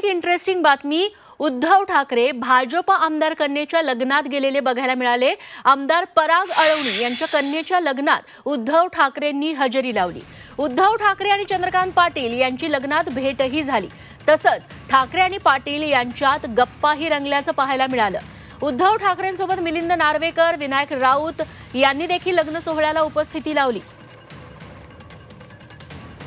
एक इंटरेस्टिंग बातमी उद्धव ठाकरे भाजप आमदार कन्येच्या लग्नात गेलेले बघायला मिळाले। आमदार पराग अळवणी यांच्या कन्येच्या लग्नात उद्धव ठाकरेंनी हजेरी लावली। उद्धव ठाकरे आणि चंद्रकांत पाटील यांची लग्नात भेटही झाली। तसंच ठाकरे आणि पाटील यांच्यात गप्पाही रंगल्याचं पाहायला मिळालं। उद्धव ठाकरेंसोबत मिलिंद नार्वेकर, विनायक राऊत यांनी देखील लग्न सोहळ्याला उपस्थिती लावली।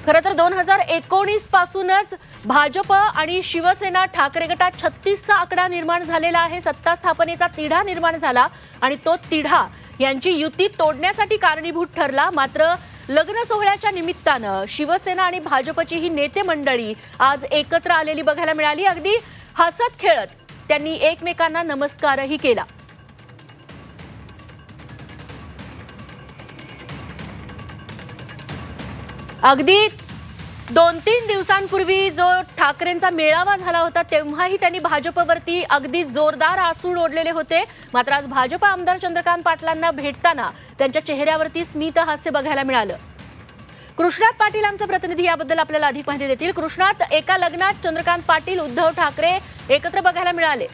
खरं तर 2019 पासूनच भाजप आणि शिवसेना ठाकरे गटात 36चा आकडा निर्माण झालेला आहे। सत्ता स्थापनेचा तिढा निर्माण झाला आणि तो तिढा यांची युती तोडण्यासाठी कारणीभूत ठरला। मात्र लग्न सोहळ्याच्या निमित्तानं शिवसेना आणि भाजपची ही नेते मंडळी आज एकत्र आलेली बघायला मिळाली। अगदी हसत खेळत त्यांनी एकमेकांना नमस्कारही केला। अगदी 2-3 दिवसांपूर्वी जो ठाकरेंचा मेळावा झाला होता तेव्हाही त्यांनी भाजपवरती अगदी जोरदार आसूड ओढलेले होते। मात्र आज भाजप आमदार चंद्रकांत पाटलांना भेटताना त्यांच्या चेहऱ्यावरती स्मित हास्य बघायला मिळालं। कृष्णात पाटील आमचे प्रतिनिधी याबद्दल आपल्याला अधिक माहिती देतील। कृष्णात, एका लग्नात चंद्रकांत पाटील उद्धव ठाकरे एकत्र बघायला मिळाले।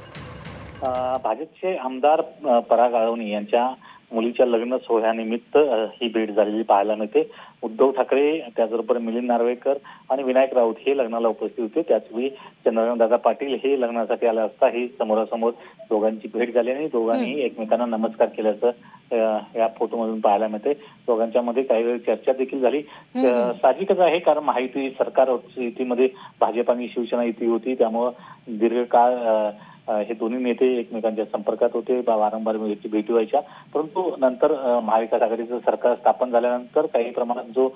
भाजपचे आमदार पराग अळवणी यांच्या मुलीच्या लग्न सोहळ्यानिमित्त ही भेट झालेली पाहायला मिळते। उद्धव ठाकरे, त्याचबरोबर मिलिंद नार्वेकर आणि विनायक राऊत हे लग्नाला उपस्थित होते। त्याचवेळी चंद्रकांत दादा पाटील हे लग्नासाठी आले असता ही समोरासमोर दोघांची भेट झाली आणि दोघांनी एकमेकांना नमस्कार केल्याचं या फोटोमधून पाहायला मिळते। दोघांच्या मध्ये काही वेळ चर्चा देखील झाली। साहजिकच आहे, कारण महायुती सरकार युतीमध्ये भाजप आणि शिवसेना युती होती, त्यामुळे दीर्घकाळ हे दोन्ही नेते एकमेकांच्या संपर्कात होते, वारंवार भेटी व्हायच्या। परंतु नंतर महाविकास आघाडीचं सरकार स्थापन झाल्यानंतर काही प्रमाणात जो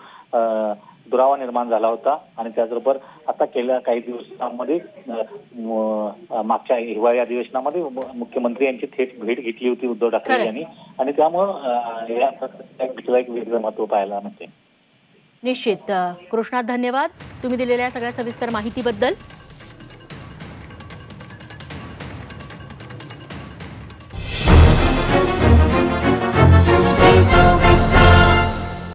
दुरावा निर्माण झाला होता आणि त्याचबरोबर आता गेल्या काही दिवसांमध्ये मागच्या हिवाळी अधिवेशनामध्ये मुख्यमंत्री यांची थेट भेट घेतली होती उद्धव ठाकरे यांनी आणि त्यामुळे या भेटीला एक वेगळं महत्व पाहायला मिळते। निश्चित कृष्णात, धन्यवाद तुम्ही दिलेल्या सगळ्या सविस्तर माहितीबद्दल।